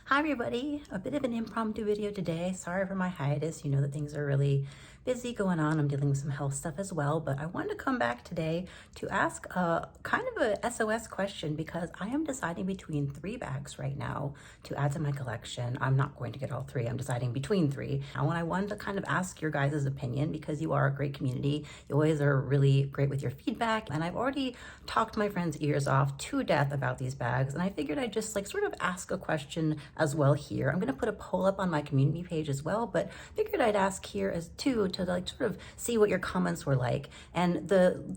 Hi everybody, a bit of an impromptu video today. Sorry for my hiatus. You know that things are really busy going on. I'm dealing with some health stuff as well, but I wanted to come back today to ask kind of a SOS question because I am deciding between 3 bags right now to add to my collection. I'm not going to get all 3. I'm deciding between 3. And I wanted to kind of ask your guys' opinion because you are a great community. You always are really great with your feedback, and I've already talked my friends' ears off to death about these bags, and I figured I'd just sort of ask a question as well here. I'm going to put a poll up on my community page as well, but figured I'd ask here as too to sort of see what your comments were like. And the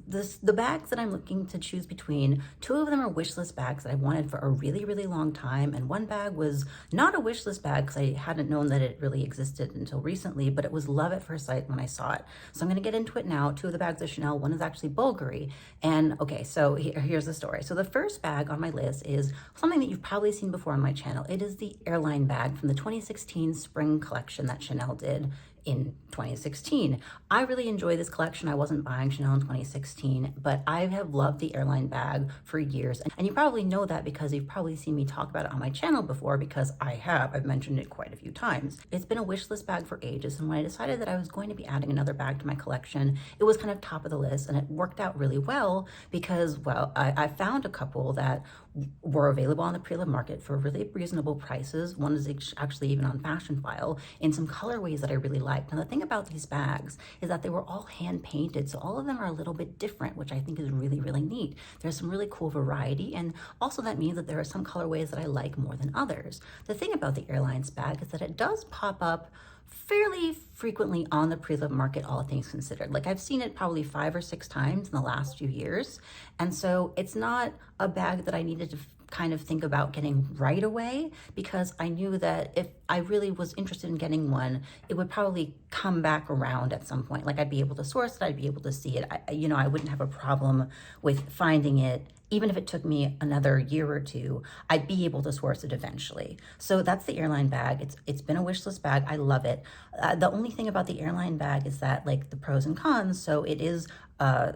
bags that I'm looking to choose between, 2 of them are wish list bags that I wanted for a really long time, and 1 bag was not a wish list bag because I hadn't known that it really existed until recently, but it was love at first sight when I saw it. So I'm going to get into it now. 2 of the bags are Chanel, 1 is actually Bvlgari. And okay, so here's the story. So the first bag on my list is something that you've probably seen before on my channel. It is the airline bag from the 2016 spring collection that Chanel did in 2016. I really enjoy this collection. I wasn't buying Chanel in 2016, but I have loved the airline bag for years. And you probably know that because you've probably seen me talk about it on my channel before, because I've mentioned it quite a few times. It's been a wish list bag for ages, and when I decided that I was going to be adding another bag to my collection, it was kind of top of the list, and it worked out really well because, well, I found a couple that were available on the pre-loved market for really reasonable prices. One is actually even on Fashion File in some colorways that I really liked. And the thing about these bags is that they were all hand painted, so all of them are a little bit different, which I think is really neat. There's some really cool variety, and also that means that there are some colorways that I like more than others. The thing about the Airlines bag is that it does pop up fairly frequently on the pre-loved market, all things considered. Like, I've seen it probably 5 or 6 times in the last few years. And so it's not a bag that I needed to kind of think about getting right away, because I knew that if I really was interested in getting one, it would probably come back around at some point. Like, I'd be able to source it, I'd be able to see it. I wouldn't have a problem with finding it. Even if it took me another year or 2, I'd be able to source it eventually. So that's the airline bag. It's been a wish list bag. I love it. The only thing about the airline bag is that, like, the pros and cons. So it is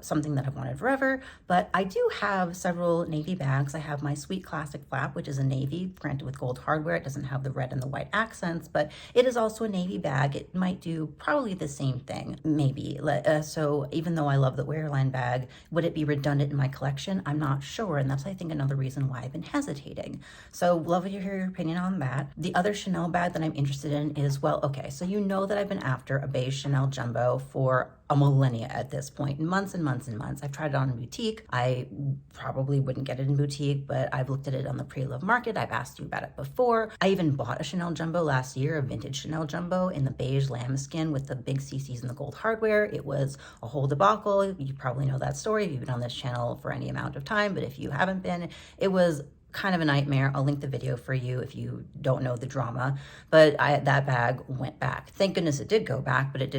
something that I've wanted forever, but I do have several navy bags. I have my Sweet Classic Flap, which is a navy, granted with gold hardware. It doesn't have the red and the white accents, but it is also a navy bag. It might do probably the same thing, maybe. So even though I love the airline bag, would it be redundant in my collection? I'm not sure, and that's, I think, another reason why I've been hesitating. So love to hear your opinion on that. The other Chanel bag that I'm interested in is, well, okay, so you know that I've been after a beige Chanel jumbo for a millennia at this point, months and months and months. I've tried it on in boutique. I probably wouldn't get it in boutique, but I've looked at it on the pre-loved market. I've asked you about it before. I even bought a Chanel jumbo last year, a vintage Chanel jumbo in the beige lambskin with the big CCs and the gold hardware. It was a whole debacle. You probably know that story if you've been on this channel for any amount of time, but if you haven't been, it was kind of a nightmare. I'll link the video for you if you don't know the drama, but that bag went back. Thank goodness it did go back, but it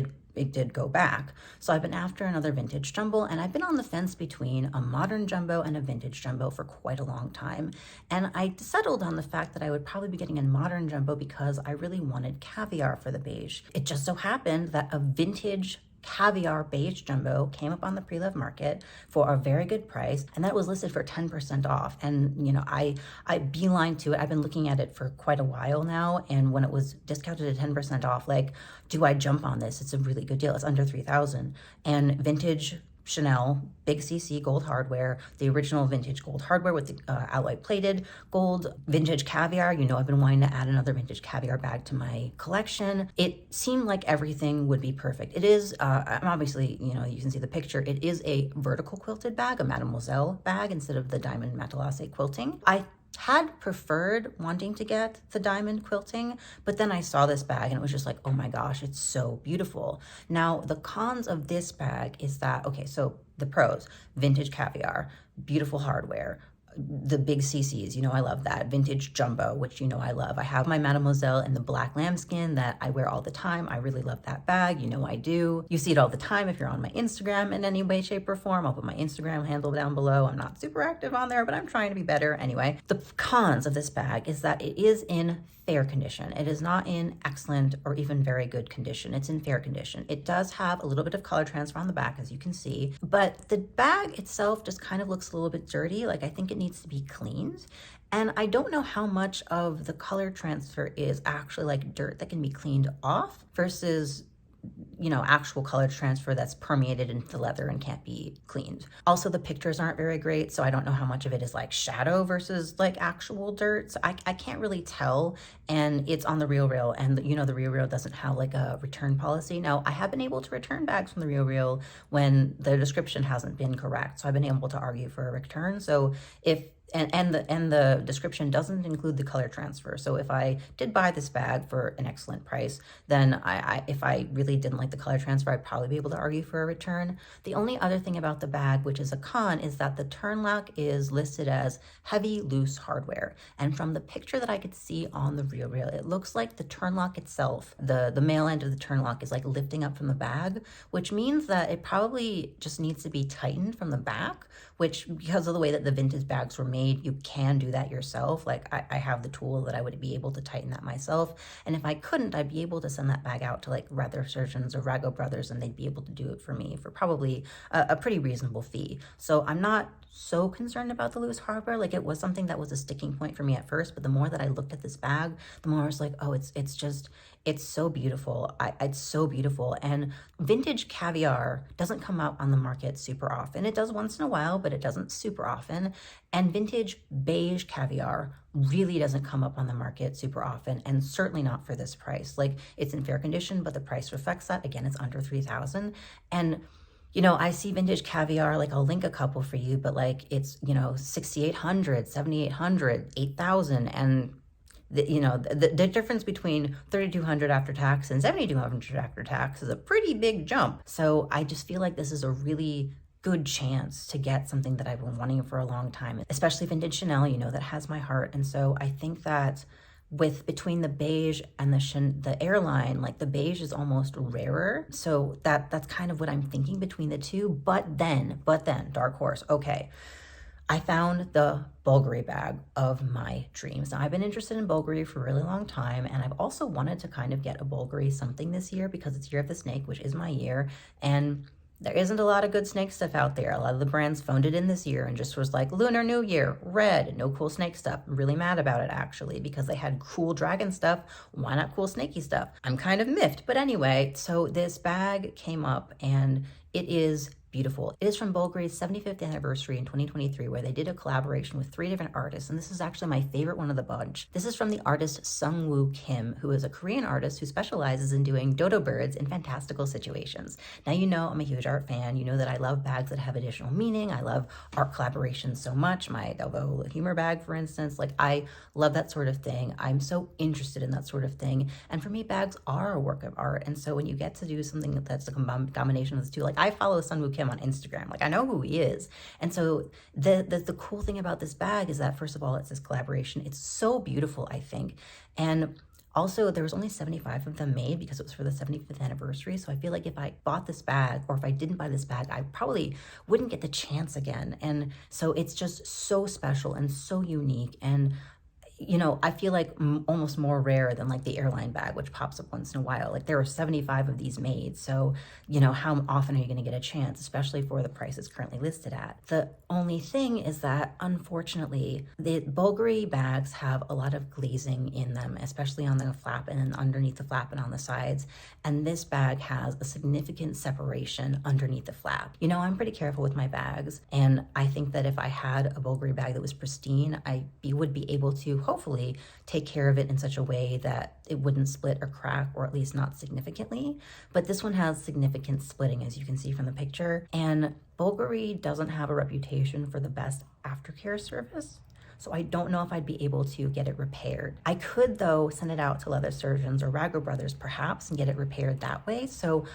did go back. So I've been after another vintage jumbo, and I've been on the fence between a modern jumbo and a vintage jumbo for quite a long time. And I settled on the fact that I would probably be getting a modern jumbo because I really wanted caviar for the beige. It just so happened that a vintage caviar beige jumbo came up on the pre-loved market for a very good price, and that was listed for 10% off. And I beeline to it. I've been looking at it for quite a while now, and when it was discounted at 10% off, like, do I jump on this? It's a really good deal. It's under $3,000, and vintage Chanel, big CC gold hardware, the original vintage gold hardware with the alloy plated gold, vintage caviar. I've been wanting to add another vintage caviar bag to my collection. It seemed like everything would be perfect. It is, obviously, you can see the picture. It is a vertical quilted bag, a Mademoiselle bag instead of the diamond matelasse quilting. I had preferred wanting to get the diamond quilting, but then I saw this bag and it was just like, oh my gosh, it's so beautiful. Now, the cons of this bag is that, okay, so the pros: vintage caviar, beautiful hardware, the big CCs, I love that. Vintage jumbo, which I love. I have my Mademoiselle in the black lambskin that I wear all the time. I really love that bag. I do. You see it all the time if you're on my Instagram in any way, shape, or form. I'll put my Instagram handle down below. I'm not super active on there, but I'm trying to be better. Anyway, the cons of this bag is that it is in fair condition. It is not in excellent or even very good condition. It's in fair condition. It does have a little bit of color transfer on the back, as you can see, but the bag itself just kind of looks a little bit dirty. Like, I think it needs needs to be cleaned. And I don't know how much of the color transfer is actually like dirt that can be cleaned off versus, you know, actual color transfer that's permeated into the leather and can't be cleaned. Also, the pictures aren't very great, so I don't know how much of it is like shadow versus like actual dirt. So I can't really tell, and it's on the RealReal, and you know, the RealReal doesn't have like a return policy. Now, I have been able to return bags from the RealReal when the description hasn't been correct, so I've been able to argue for a return. So if and the description doesn't include the color transfer. So if I did buy this bag for an excellent price, then if I really didn't like the color transfer, I'd probably be able to argue for a return. The only other thing about the bag, which is a con, is that the turn lock is listed as heavy loose hardware. And from the picture that I could see on the RealReal, it looks like the turn lock itself, the male end of the turn lock is like lifting up from the bag, which means that it probably just needs to be tightened from the back, which, because of the way that the vintage bags were made, you can do that yourself. Like I have the tool that I would be able to tighten that myself. And if I couldn't, I'd be able to send that bag out to like leather surgeons or Rago Brothers, and they'd be able to do it for me for probably a pretty reasonable fee. So I'm not so concerned about the loose hardware. Like, it was something that was a sticking point for me at first, but the more that I looked at this bag, the more I was like, oh, it's so beautiful. It's so beautiful. And vintage caviar doesn't come out on the market super often. It does once in a while, but it doesn't super often. And vintage beige caviar really doesn't come up on the market super often, and certainly not for this price. Like, it's in fair condition, but the price reflects that. Again, it's under $3,000. And you know, I see vintage caviar, like I'll link a couple for you, but like it's, you know, 6,800, 7,800, 8,000. And the difference between 3,200 after tax and 7,200 after tax is a pretty big jump. So I just feel like this is a really good chance to get something that I've been wanting for a long time, especially vintage Chanel, you know, that has my heart. And so I think that between the beige and the airline, like the beige is almost rarer. So that's kind of what I'm thinking between the two. But then, dark horse. Okay. I found the Bvlgari bag of my dreams. Now, I've been interested in Bvlgari for a really long time, and I've also wanted to kind of get a Bvlgari something this year because it's Year of the Snake, which is my year. And there isn't a lot of good snake stuff out there. A lot of the brands phoned it in this year and just was like, Lunar New Year, red, no cool snake stuff. I'm really mad about it, actually, because they had cool dragon stuff. Why not cool snaky stuff? I'm kind of miffed. But anyway, so this bag came up, and it is beautiful. It is from Bvlgari's 75th anniversary in 2023, where they did a collaboration with 3 different artists, and this is actually my favorite one of the bunch. This is from the artist Sungwoo Kim, who is a Korean artist who specializes in doing dodo birds in fantastical situations. Now, you know I'm a huge art fan. You know that I love bags that have additional meaning. I love art collaborations so much. My Delvaux humor bag, for instance, like I love that sort of thing. I'm so interested in that sort of thing. And for me, bags are a work of art. And so when you get to do something that's a combination of the two, like I follow Sungwoo Kim on Instagram. Like, I know who he is. And so the cool thing about this bag is that, first of all, it's this collaboration. It's so beautiful, I think. And also, there was only 75 of them made because it was for the 75th anniversary. So I feel like if I bought this bag, or if I didn't buy this bag, I probably wouldn't get the chance again. And so it's just so special and so unique. And you know, I feel like almost more rare than like the airline bag, which pops up once in a while. Like, there are 75 of these made. So, you know, how often are you going to get a chance, especially for the price it's currently listed at? The only thing is that, unfortunately, the Bvlgari bags have a lot of glazing in them, especially on the flap and underneath the flap and on the sides. And this bag has a significant separation underneath the flap. You know, I'm pretty careful with my bags. And I think that if I had a Bvlgari bag that was pristine, I would be able to hopefully take care of it in such a way that it wouldn't split or crack, or at least not significantly. But this one has significant splitting, as you can see from the picture. And Bvlgari doesn't have a reputation for the best aftercare service. So I don't know if I'd be able to get it repaired. I could, though, send it out to leather surgeons or Rago Brothers perhaps and get it repaired that way. So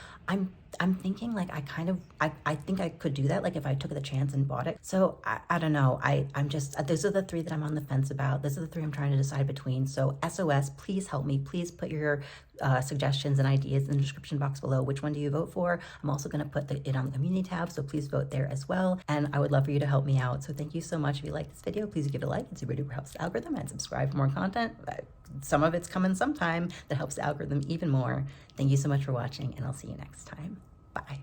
I'm thinking, like, I think I could do that, like, if I took the chance and bought it. So I don't know. I'm just, those are the 3 that I'm on the fence about. Those are the 3 I'm trying to decide between. So SOS, please help me. Please put your suggestions and ideas in the description box below. Which one do you vote for? I'm also going to put it on the community tab, so please vote there as well. And I would love for you to help me out. So thank you so much. If you like this video, please give it a like. It super duper helps the algorithm, and subscribe for more content. Some of it's coming sometime that helps the algorithm even more. Thank you so much for watching, and I'll see you next time. Bye.